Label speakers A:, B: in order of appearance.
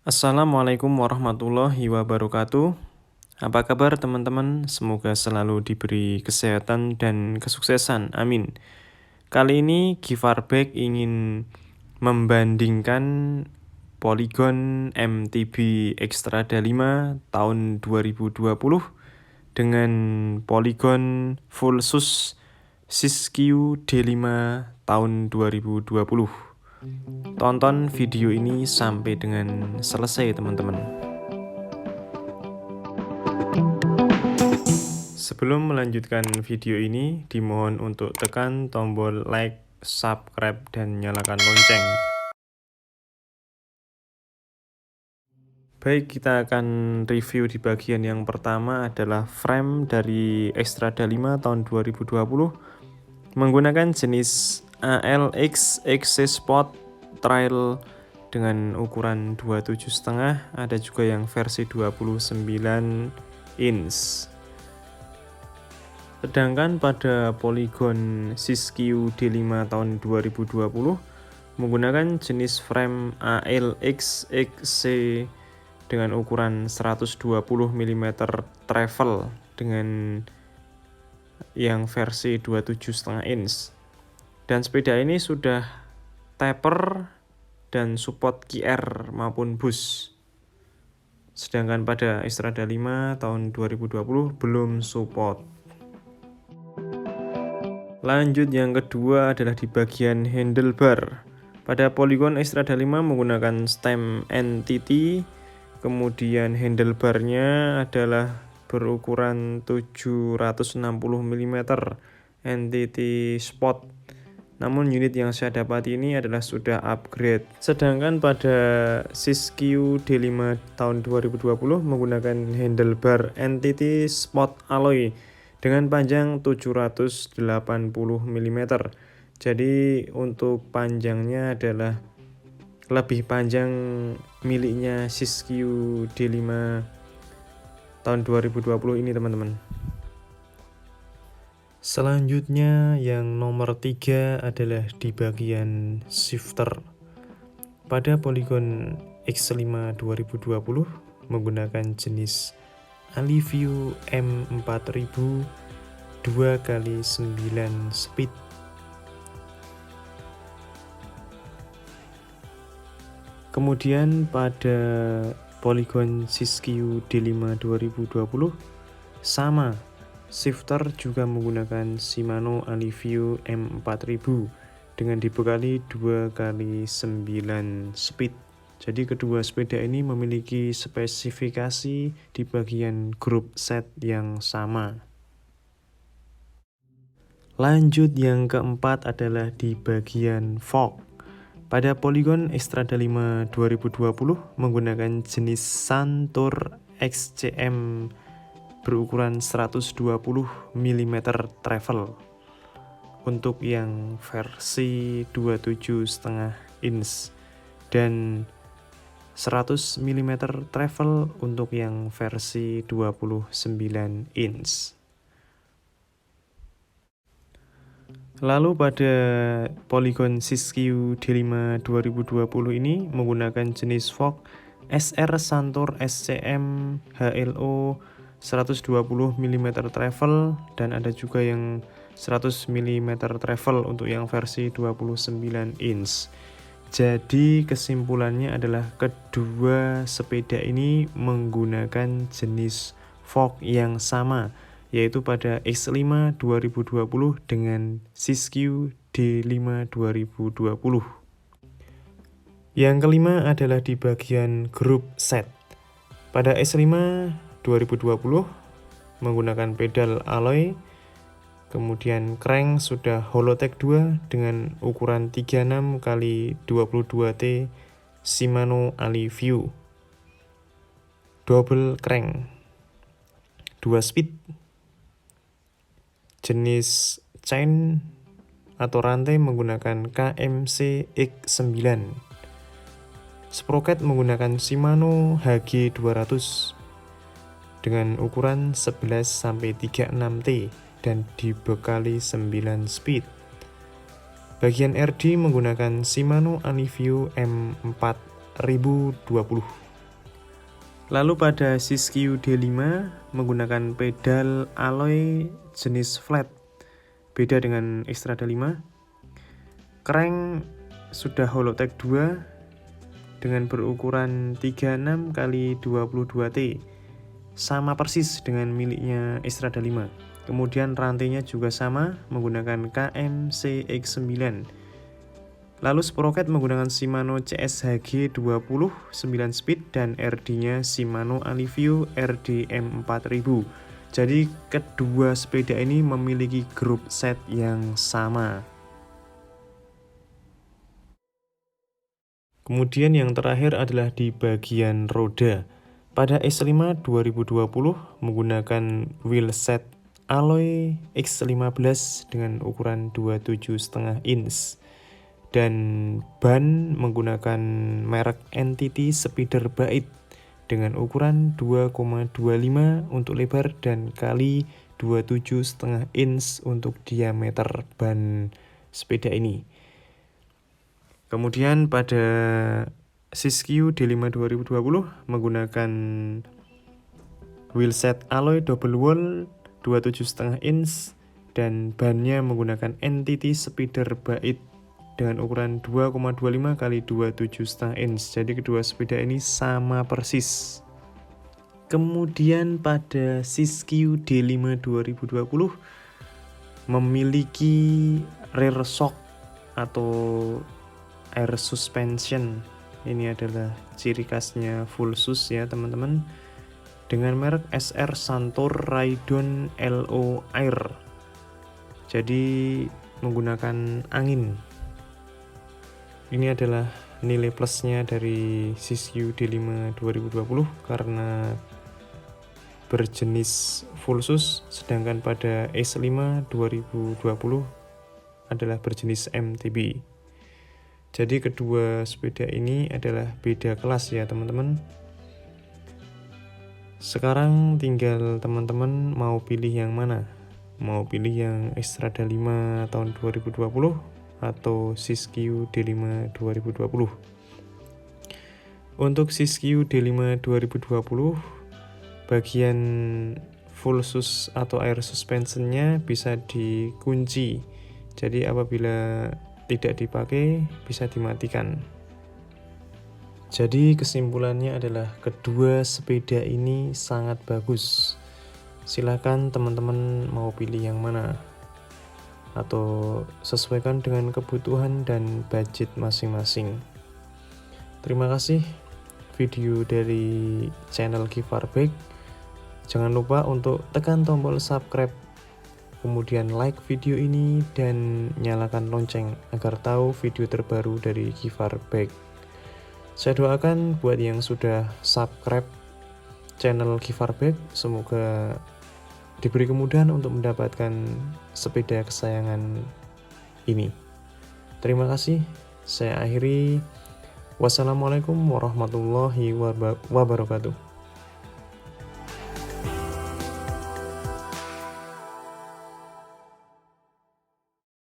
A: Assalamualaikum warahmatullahi wabarakatuh. Apa kabar teman-teman? Semoga selalu diberi kesehatan dan kesuksesan. Amin. Kali ini Givarback ingin membandingkan Polygon MTB Xtrada 5 tahun 2020 dengan Polygon Fullsus Siskiyou D5 tahun 2020. Tonton video ini sampai dengan selesai teman-teman. Sebelum melanjutkan video ini, dimohon untuk tekan tombol like, subscribe, dan nyalakan lonceng. Baik, kita akan review di bagian yang pertama adalah frame dari Xtrada 5 tahun 2020 menggunakan jenis ALX XC Sport Trail dengan ukuran 27,5, ada juga yang versi 29 inch. Sedangkan pada Polygon Siskiyou D5 tahun 2020 menggunakan jenis frame ALX XC dengan ukuran 120 mm travel dengan yang versi 27,5 inch. Dan sepeda ini sudah taper dan support QR maupun bus. Sedangkan pada Xtrada 5 tahun 2020 belum support. Lanjut, yang kedua adalah di bagian handlebar. Pada Polygon Xtrada 5 menggunakan stem NTT, kemudian handlebarnya adalah berukuran 760 mm NTT Sport. Namun unit yang saya dapati ini adalah sudah upgrade. Sedangkan pada Siskiyou D5 tahun 2020 menggunakan handlebar NTT Sport Alloy dengan panjang 780 mm. Jadi untuk panjangnya adalah lebih panjang miliknya Siskiyou D5 tahun 2020 ini teman-teman. Selanjutnya yang nomor 3 adalah di bagian shifter. Pada Polygon X5 2020 menggunakan jenis Alivio M4000 2x9 speed. Kemudian pada Polygon Siskiyou D5 2020 sama, shifter juga menggunakan Shimano Alivio M4000 dengan dibekali 2x9 speed. Jadi kedua sepeda ini memiliki spesifikasi di bagian group set yang sama. Lanjut, yang keempat adalah di bagian fork. Pada Polygon Xtrada 5 2020 menggunakan jenis Santur XCM berukuran 120 mm travel untuk yang versi 27,5 inch dan 100 mm travel untuk yang versi 29 inch. Lalu pada Polygon Siskiyou D5 2020 ini menggunakan jenis fork SR Santur SCM HLO 120 mm travel dan ada juga yang 100 mm travel untuk yang versi 29 inch. Jadi kesimpulannya adalah kedua sepeda ini menggunakan jenis fork yang sama, yaitu pada X5 2020 dengan Siskiyou D5 2020. Yang kelima adalah di bagian group set. Pada S5 2020 menggunakan pedal alloy, kemudian crank sudah Holotech 2 dengan ukuran 36x22T Shimano Alivio. Double crank, 2 speed, jenis chain atau rantai menggunakan KMC X9. Sprocket menggunakan Shimano HG200 dengan ukuran 11-36T dan dibekali 9 speed. Bagian RD menggunakan Shimano Alivio M4020. Lalu pada Siskiyou D5 menggunakan pedal alloy jenis flat, beda dengan Xstrada 5. Crank sudah Holotech 2 dengan berukuran 36 x 22T, sama persis dengan miliknya Xstrada 5. Kemudian rantainya juga sama menggunakan KM CX9. Lalu sprocket menggunakan Shimano CSHG 20 9 speed dan RD-nya Shimano Alivio RDM 4000. Jadi kedua sepeda ini memiliki grup set yang sama. Kemudian yang terakhir adalah di bagian roda. Pada S5 2020 menggunakan wheel set alloy X15 dengan ukuran 27,5 inch. Dan ban menggunakan merek NTT Speeder Bait dengan ukuran 2,25 untuk lebar dan kali 27,5 inch untuk diameter ban sepeda ini. Kemudian pada Siskiyou D5 2020 menggunakan wheelset alloy double wall 27,5 inch dan bannya menggunakan NTT Speeder Bait dengan ukuran 2,25 x 27,5 inch. Jadi kedua sepeda ini sama persis. Kemudian pada Siskiyou D5 2020 memiliki rear shock atau air suspension. Ini adalah ciri khasnya full sus ya teman-teman, dengan merek SR Santour Raidon LO Air. Jadi menggunakan angin. Ini adalah nilai plusnya dari Siskiyou D5 2020 karena berjenis full sus, sedangkan pada S5 2020 adalah berjenis MTB. Jadi kedua sepeda ini adalah beda kelas ya teman-teman. Sekarang tinggal teman-teman mau pilih yang mana? Mau pilih yang Xstrada 5 tahun 2020 atau Siskiyou D5 2020. Untuk Siskiyou D5 2020, bagian full sus atau air suspensionnya bisa dikunci. Jadi apabila tidak dipakai bisa dimatikan. Jadi kesimpulannya adalah kedua sepeda ini sangat bagus. Silakan teman-teman mau pilih yang mana, atau sesuaikan dengan kebutuhan dan budget masing-masing. Terima kasih video dari channel Givar Bike. Jangan lupa untuk tekan tombol subscribe, kemudian like video ini dan nyalakan lonceng agar tahu video terbaru dari Givar Bike. Saya doakan buat yang sudah subscribe channel Givar Bike, semoga diberi kemudahan untuk mendapatkan sepeda kesayangan ini. Terima kasih. Saya akhiri. Wassalamualaikum warahmatullahi wabarakatuh.